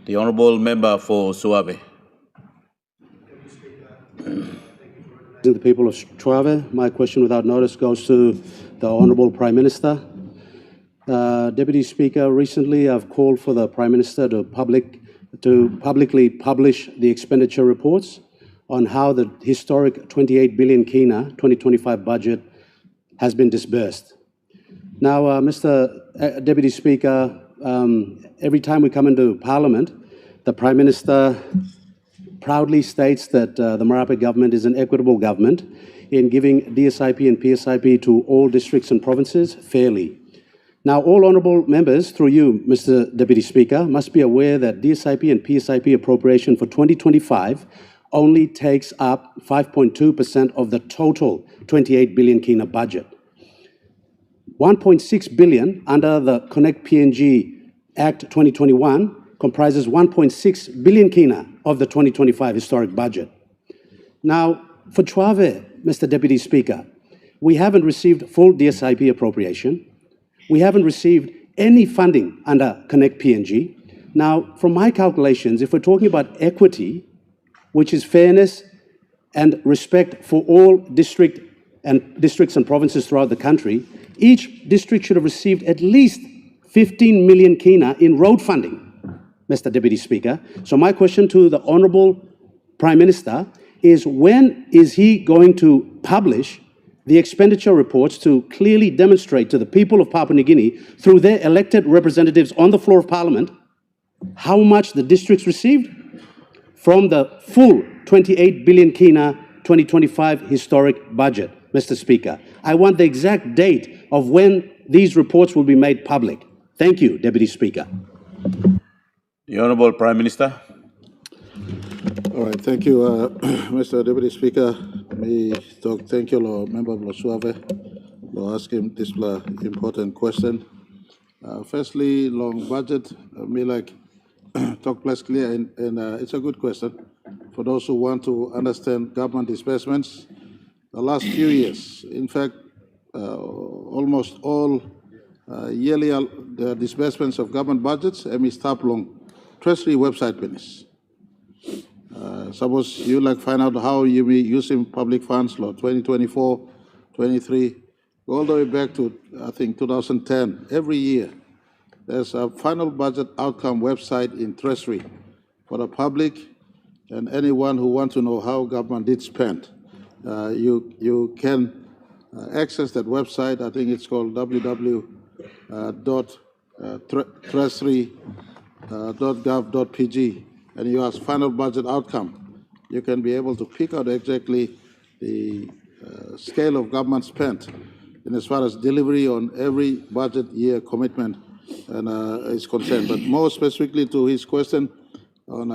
The Honourable Member for Chuawe. The people of Chuawe, my question without notice goes to the Honourable Prime Minister. Deputy Speaker, recently I've called for the Prime Minister to publicly publish the expenditure reports on how the historic 28 billion kina 2025 budget has been disbursed. Now, Mr. Deputy Speaker, every time we come into Parliament, the Prime Minister proudly states that the Marape government is an equitable government in giving DSIP and PSIP to all districts and provinces fairly. Now, all honourable members, through you, Mr. Deputy Speaker, must be aware that DSIP and PSIP appropriation for 2025 only takes up 5.2% of the total 28 billion kina budget. 1.6 billion under the Connect PNG Act 2021 comprises 1.6 billion kina of the 2025 historic budget. Now, for Chuawe, Mr. Deputy Speaker, we haven't received full DSIP appropriation. We haven't received any funding under Connect PNG. Now, from my calculations, if we're talking about equity, which is fairness and respect for all districts and provinces throughout the country, each district should have received at least 15 million kina in road funding, Mr. Deputy Speaker. So my question to the Honourable Prime Minister is, when is he going to publish the expenditure reports to clearly demonstrate to the people of Papua New Guinea, through their elected representatives on the floor of Parliament, how much the districts received from the full 28 billion kina 2025 historic budget, Mr. Speaker? I want the exact date of when these reports will be made public. Thank you, Deputy Speaker. The Honourable Prime Minister. All right, thank you, Mr. Deputy Speaker. Thank you, Member of Chuawe, for asking this important question. Firstly, long budget, me like talk plus clear, and it's a good question for those who want to understand government disbursements. The last few years, in fact, almost all yearly the disbursements of government budgets, stop long Treasury website business. Suppose you find out how you be using public funds, law 2024, 23, all the way back to, I think, 2010. Every year, there's a final budget outcome website in Treasury for the public and anyone who wants to know how government did spend. You can access that website. I think it's called www.treasury.gov.pg, and you ask final budget outcome. You can be able to pick out exactly the scale of government spent in as far as delivery on every budget year commitment and is concerned. But more specifically to his question on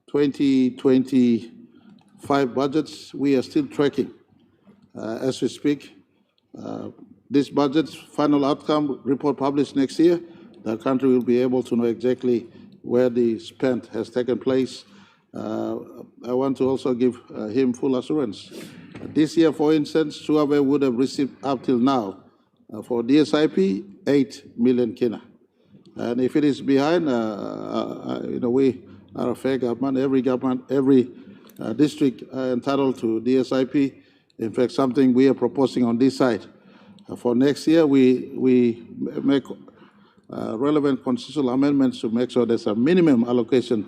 2025 budgets, we are still tracking as we speak. This budget's final outcome report published next year, the country will be able to know exactly where the spend has taken place. I want to also give him full assurance. This year, for instance, Chuawe would have received up till now for DSIP 8 million kina. And if it is behind, we are a fair government. Every district entitled to DSIP. In fact, something we are proposing on this side. For next year, we make relevant constitutional amendments to make sure there's a minimum allocation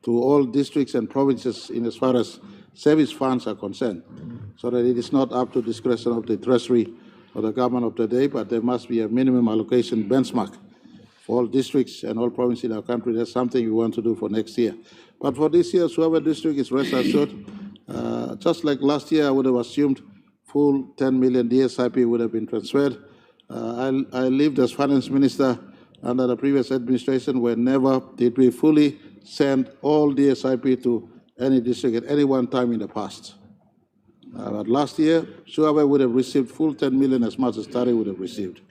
to all districts and provinces in as far as service funds are concerned, so that it is not up to discretion of the Treasury or the government of the day, but there must be a minimum allocation benchmark for all districts and all provinces in our country. That's something we want to do for next year. But for this year, Chuawe district is rest assured. Just like last year, I would have assumed full 10 million DSIP would have been transferred. I lived as Finance Minister under the previous administration where never did we fully send all DSIP to any district at any one time in the past. But last year, Chuawe would have received full 10 million as much as Tari would have received.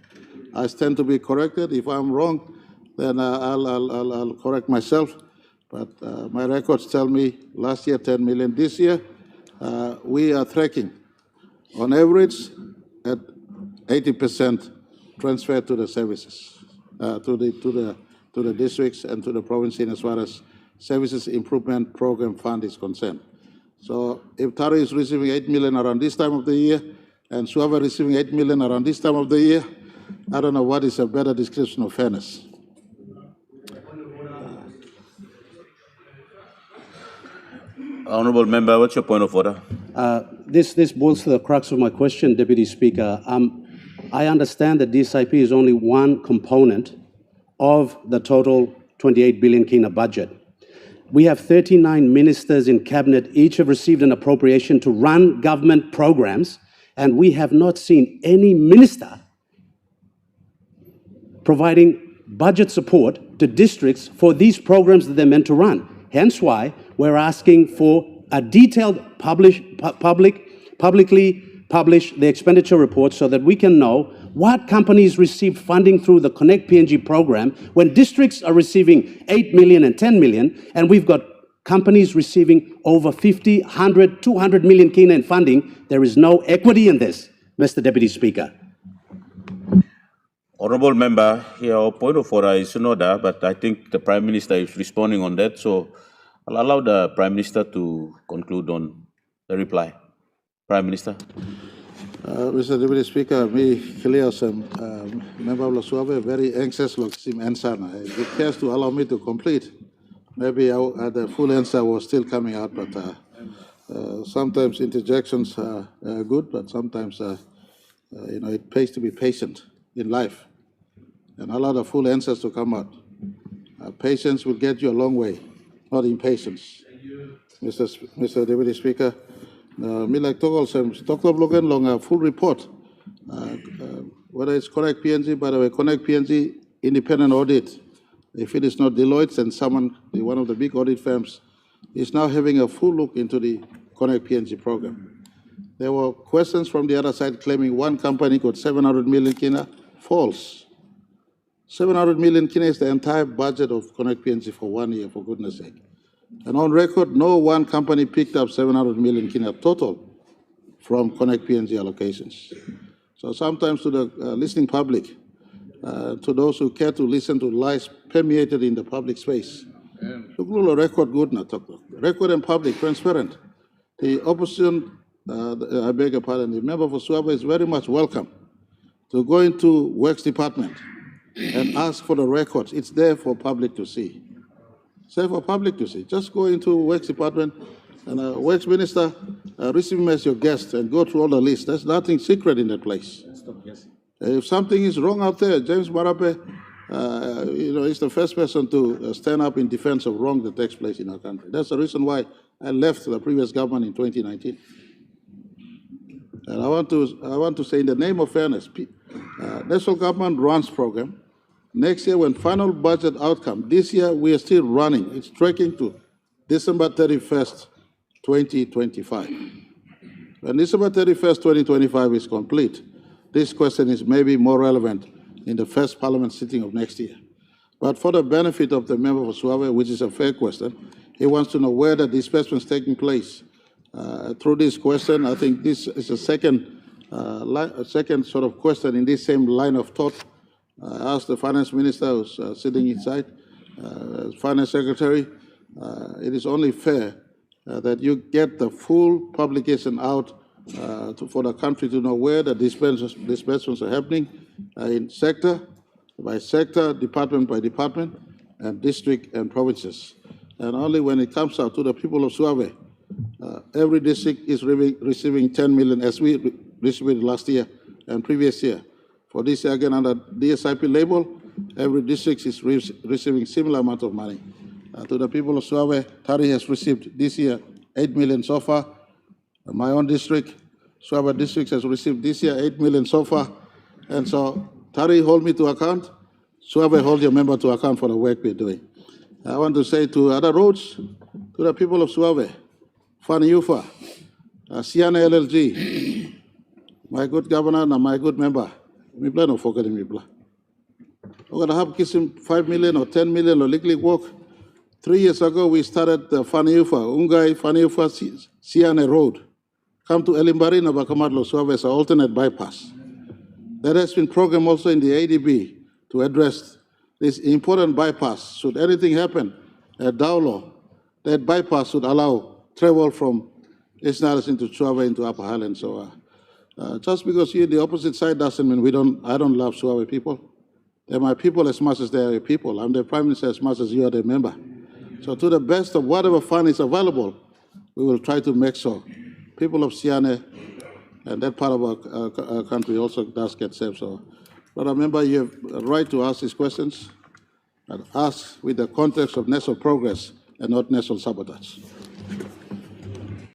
I stand to be corrected. If I'm wrong, then I'll correct myself. But my records tell me last year 10 million. This year, we are tracking on average at 80% transfer to the services, to the to the districts and to the province in as far as Services Improvement Program Fund is concerned. So if Tari is receiving 8 million around this time of the year, and Chuawe receiving 8 million around this time of the year, I don't know what is a better description of fairness. Honourable Member, what's your point of order? This boils to the crux of my question, Deputy Speaker. I understand that DSIP is only one component of the total 28 billion kina budget. We have 39 ministers in cabinet, each have received an appropriation to run government programs, and we have not seen any minister providing budget support to districts for these programs that they're meant to run. Hence why we're asking for a detailed publicly publish the expenditure report so that we can know what companies received funding through the Connect PNG program when districts are receiving 8 million and 10 million, and we've got companies receiving over 50, 100, 200 million kina in funding. There is no equity in this, Mr. Deputy Speaker. Honourable Member, your point of order is in order, but I think the Prime Minister is responding on that, so I'll allow the Prime Minister to conclude on the reply. Prime Minister. Mr. Deputy Speaker, me clear some member of Chuawe very anxious look sim answer. It cares to allow me to complete. Maybe the full answer was still coming out, but sometimes interjections are good, but sometimes it pays to be patient in life and allow the full answers to come out. Patience will get you a long way, not impatience. Mr. Deputy Speaker, me like talk also logan long a full report. Whether it's Connect PNG, by the way, Connect PNG independent audit. If it is not Deloitte, then someone, one of the big audit firms, is now having a full look into the Connect PNG program. There were questions from the other side claiming one company got 700 million kina. False. 700 million kina is the entire budget of Connect PNG for 1 year, for goodness sake. And on record, no one company picked up 700 million kina total from Connect PNG allocations. So sometimes to the listening public, to those who care to listen to lies permeated in the public space, look, record good na talk. Record and public, transparent. The opposition, I beg your pardon, the member for Chuawe is very much welcome to go into Works Department and ask for the records. It's there for public to see. It's there for public to see. Just go into Works Department and Works Minister, receive him as your guest and go through all the list. There's nothing secret in that place. If something is wrong out there, James Marape, is the first person to stand up in defense of wrong that takes place in our country. That's the reason why I left the previous government in 2019. And I want to say, in the name of fairness, national government runs program. Next year, when final budget outcome, this year we are still running. It's tracking to December 31st, 2025. When December 31st, 2025 is complete, this question is maybe more relevant in the first parliament sitting of next year. But for the benefit of the member of Chuawe, which is a fair question, he wants to know where the disbursement is taking place. Through this question, I think this is a second sort of question in this same line of thought. I asked the finance minister who's sitting inside, finance secretary, it is only fair that you get the full publication out for the country to know where the disbursements are happening in sector by sector, department by department, and district and provinces. And only when it comes out to the people of Chuawe, every district is receiving 10 million as we received last year and previous year. For this year, again, under DSIP label, every district is receiving similar amount of money. To the people of Chuawe, Tari has received this year 8 million so far. My own district, Chuawe district, has received this year 8 million so far. And so Tari hold me to account, Chuawe hold your member to account for the work we're doing. I want to say to other roads, to the people of Chuawe, Faniufa, Siana LLG, my good governor and my good member, me plan of forgetting me plan. We're going to have kiss him 5 million or 10 million or legally work. 3 years ago, we started the Faniufa, Ungai, Faniufa, Siane Road. Come to Elimbari, Nabakamadlo, Chuawe as an alternate bypass. That has been programmed also in the ADB to address this important bypass. Should anything happen at Daulo, that bypass would allow travel from East Niles into Chuawe into Upper Highland. So just because you're the opposite side doesn't mean I don't love Chuawe people. They're my people as much as they're your people. I'm the Prime Minister as much as you are the member. So to the best of whatever fund is available, we will try to make sure people of Siane and that part of our country also does get saved. So, Brother Member, you have a right to ask these questions and ask with the context of national progress and not national sabotage.